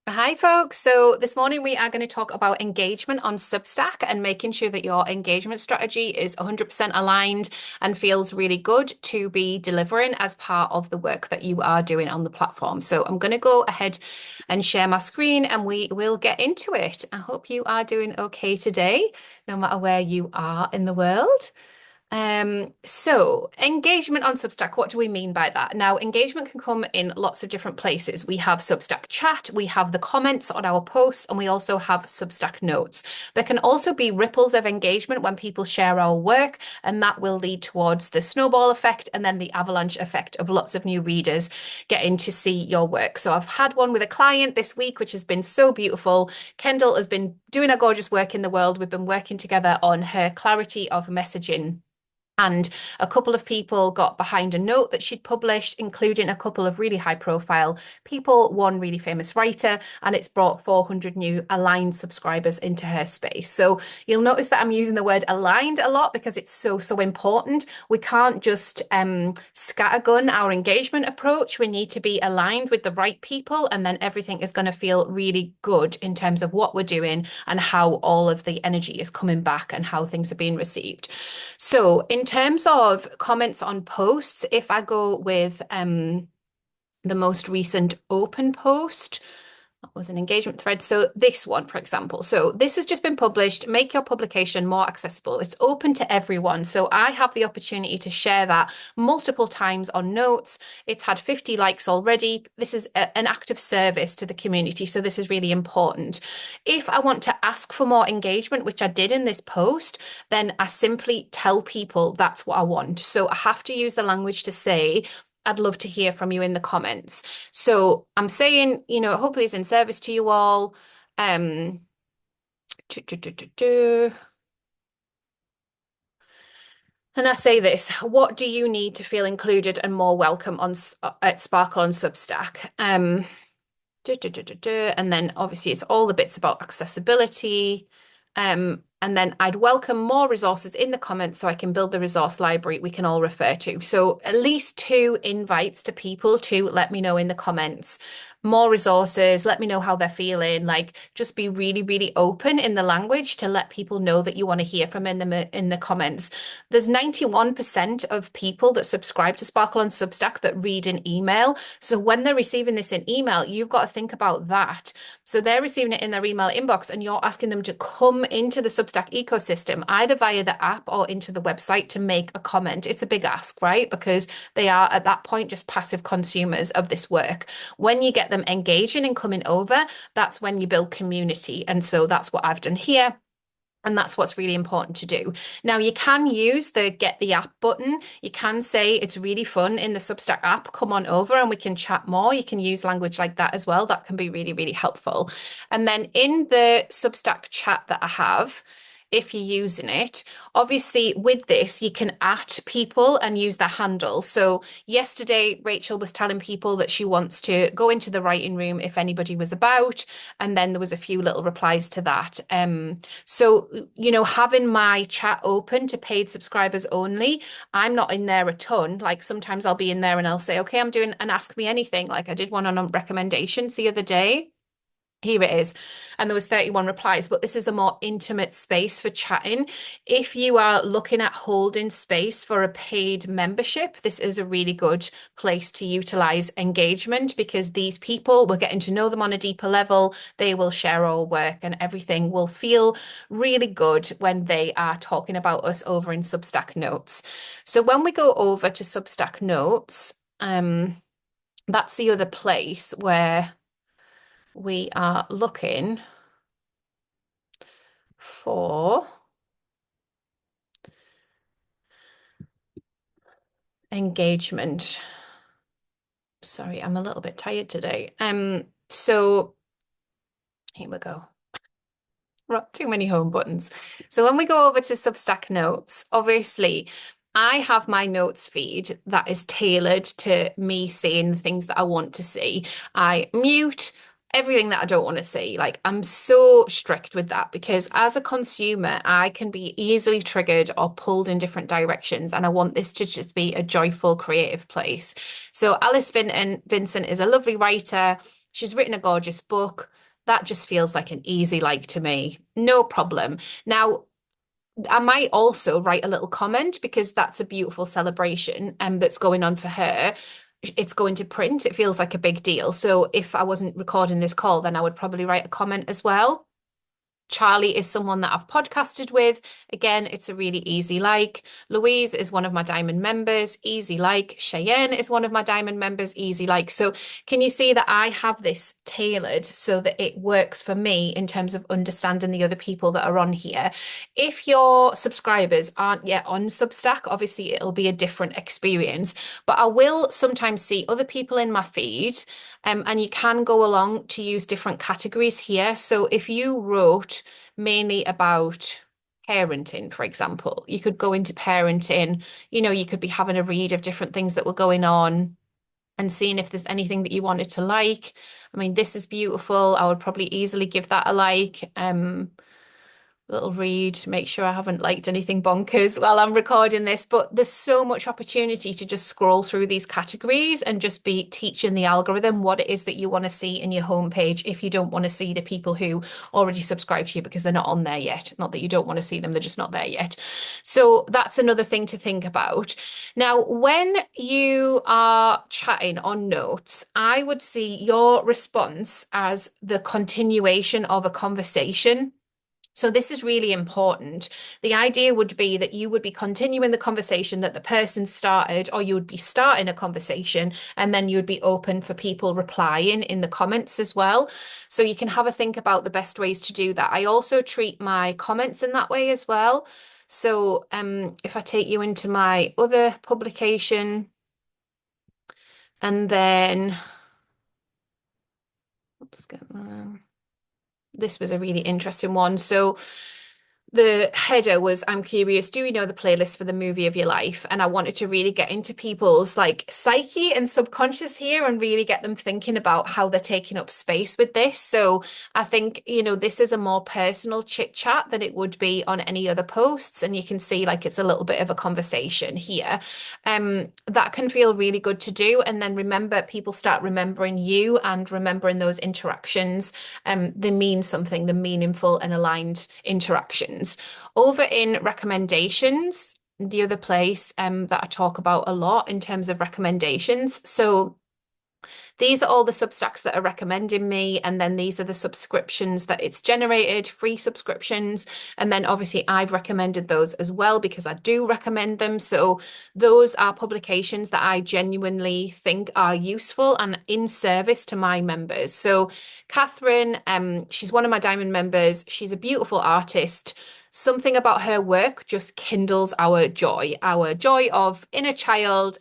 Hi, folks. So this morning we are going to talk about engagement on Substack and making sure that your engagement strategy is 100% aligned and feels really good to be delivering as part of the work that you are doing on the platform. So I'm going to go ahead and share my screen and we will get into it. I hope you are doing okay today, no matter where you are in the world. So engagement on Substack, what do we mean by that? Now, engagement can come in lots of different places. We have Substack chat, we have the comments on our posts, and we also have Substack notes. There can also be ripples of engagement when people share our work, and that will lead towards the snowball effect and then the avalanche effect of lots of new readers getting to see your work. So I've had one with a client this week, which has been so beautiful. Kendall has been doing a gorgeous work in the world. We've been working together on her clarity of messaging. And a couple of people got behind a note that she'd published, including a couple of really high profile people, one really famous writer, and it's brought 400 new aligned subscribers into her space. So you'll notice that I'm using the word aligned a lot because it's so important. We can't just scattergun our engagement approach. We need to be aligned with the right people, and then everything is going to feel really good in terms of what we're doing and how all of the energy is coming back and how things are being received. So in terms of comments on posts, if I go with the most recent open post, that was an engagement thread. So this one, for example. So this has just been published. Make your publication more accessible. It's open to everyone. So I have the opportunity to share that multiple times on notes. It's had 50 likes already. This is an act of service to the community. So this is really important. If I want to ask for more engagement, which I did in this post, then I simply tell people that's what I want. So I have to use the language to say, I'd love to hear from you in the comments. So I'm saying, hopefully it's in service to you all. Um, And I say this, what do you need to feel included and more welcome at Sparkle on Substack? And then obviously it's all the bits about accessibility. And then I'd welcome more resources in the comments so I can build the resource library we can all refer to. So at least 2 invites to people to let me know in the comments. More resources, let me know how they're feeling. Like just be really open in the language to let people know that you want to hear from in the comments. There's 91% of people that subscribe to Sparkle on Substack that read an email. So when they're receiving this in email, you've got to think about that. So they're receiving it in their email inbox and you're asking them to come into the Substack ecosystem, either via the app or into the website to make a comment. It's a big ask, right? Because they are at that point just passive consumers of this work. When you get them engaging and coming over, that's when you build community. And so that's what I've done here. And that's what's really important to do. Now, you can use the get the app button. You can say it's really fun in the Substack app. Come on over and we can chat more. You can use language like that as well. That can be really helpful. And then in the Substack chat that I have, if you're using it, obviously with this, you can at people and use their handle. So yesterday, Rachel was telling people that she wants to go into the writing room if anybody was about. And then there was a few little replies to that. So, having my chat open to paid subscribers only, I'm not in there a ton. Like sometimes I'll be in there and I'll say, okay, I'm doing an Ask Me Anything. Like I did one on recommendations the other day. Here it is. And there was 31 replies, but this is a more intimate space for chatting. If you are looking at holding space for a paid membership, this is a really good place to utilize engagement because these people, we're getting to know them on a deeper level. They will share our work and everything will feel really good when they are talking about us over in Substack Notes. So when we go over to Substack Notes, that's the other place where we are looking for engagement. Sorry, I'm a little bit tired today. So here we go. Too many home buttons. So when we go over to Substack Notes, obviously I have my notes feed that is tailored to me seeing the things that I want to see. I mute everything that I don't want to see. Like, I'm so strict with that because as a consumer, I can be easily triggered or pulled in different directions. And I want this to just be a joyful, creative place. So Vincent is a lovely writer. She's written a gorgeous book. That just feels like an easy like to me. No problem. Now, I might also write a little comment because that's a beautiful celebration that's going on for her. It's going to print. It feels like a big deal. So if I wasn't recording this call, then I would probably write a comment as well. Charlie is someone that I've podcasted with. Again, it's a really easy like. Louise is one of my diamond members, easy like. Cheyenne is one of my diamond members, easy like. So can you see that I have this tailored so that it works for me in terms of understanding the other people that are on here? If your subscribers aren't yet on Substack, obviously it'll be a different experience, but I will sometimes see other people in my feed and you can go along to use different categories here. So if you wrote mainly about parenting, for example, you could go into parenting, you could be having a read of different things that were going on and seeing if there's anything that you wanted to like. I mean, this is beautiful. I would probably easily give that a like. Little read, make sure I haven't liked anything bonkers while I'm recording this, but there's so much opportunity to just scroll through these categories and just be teaching the algorithm what it is that you want to see in your homepage if you don't want to see the people who already subscribe to you because they're not on there yet. Not that you don't want to see them, they're just not there yet. So that's another thing to think about. Now, when you are chatting on notes, I would see your response as the continuation of a conversation. So this is really important. The idea would be that you would be continuing the conversation that the person started, or you would be starting a conversation, and then you would be open for people replying in the comments as well. So you can have a think about the best ways to do that. I also treat my comments in that way as well. So if I take you into my other publication, and then I'll just get that. This was a really interesting one. So the header was, I'm curious, do you know the playlist for the movie of your life? And I wanted to really get into people's like psyche and subconscious here and really get them thinking about how they're taking up space with this. So I think, this is a more personal chit chat than it would be on any other posts. And you can see like it's a little bit of a conversation here. That can feel really good to do. And then remember, people start remembering you and remembering those interactions. They mean something, the meaningful and aligned interactions. Over in recommendations, the other place that I talk about a lot in terms of recommendations. So these are all the Substacks that are recommending me, and then these are the subscriptions that it's generated, free subscriptions. And then obviously I've recommended those as well because I do recommend them. So those are publications that I genuinely think are useful and in service to my members. So Catherine, she's one of my diamond members. She's a beautiful artist. Something about her work just kindles our joy of inner child,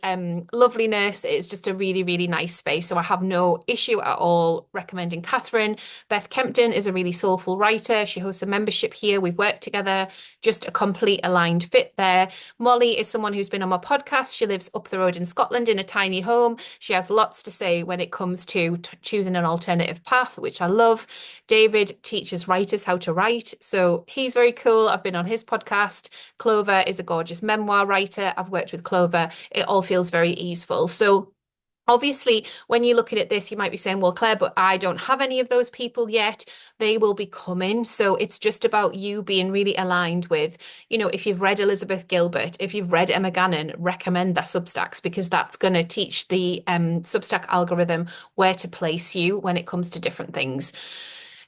loveliness. It's just a really, really nice space. So I have no issue at all recommending Catherine. Beth Kempton is a really soulful writer. She hosts a membership here. We've worked together, just a complete aligned fit there. Molly is someone who's been on my podcast. She lives up the road in Scotland in a tiny home. She has lots to say when it comes to choosing an alternative path, which I love. David teaches writers how to write. So he's very cool. I've been on his podcast. Clover is a gorgeous memoir writer. I've worked with Clover. It all feels very easeful. So obviously, when you're looking at this, you might be saying, well, Claire, but I don't have any of those people yet. They will be coming. So it's just about you being really aligned with, if you've read Elizabeth Gilbert, if you've read Emma Gannon, recommend their Substacks because that's going to teach the Substack algorithm where to place you when it comes to different things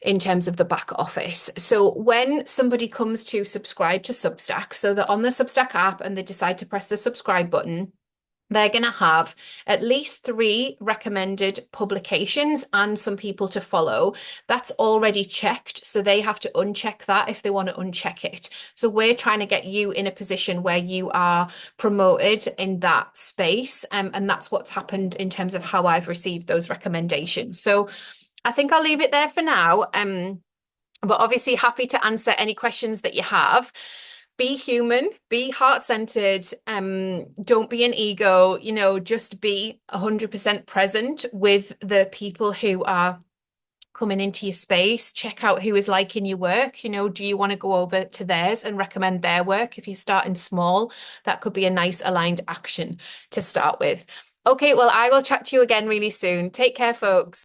in terms of the back office. So when somebody comes to subscribe to Substack, so they're on the Substack app and they decide to press the subscribe button, they're going to have at least 3 recommended publications and some people to follow. That's already checked. So they have to uncheck that if they want to uncheck it. So we're trying to get you in a position where you are promoted in that space. And that's what's happened in terms of how I've received those recommendations. So I think I'll leave it there for now. But obviously happy to answer any questions that you have. Be human, be heart-centered, don't be an ego, just be 100% present with the people who are coming into your space, check out who is liking your work. You know, do you want to go over to theirs and recommend their work? If you're starting small, that could be a nice aligned action to start with. Okay, well, I will chat to you again really soon. Take care, folks.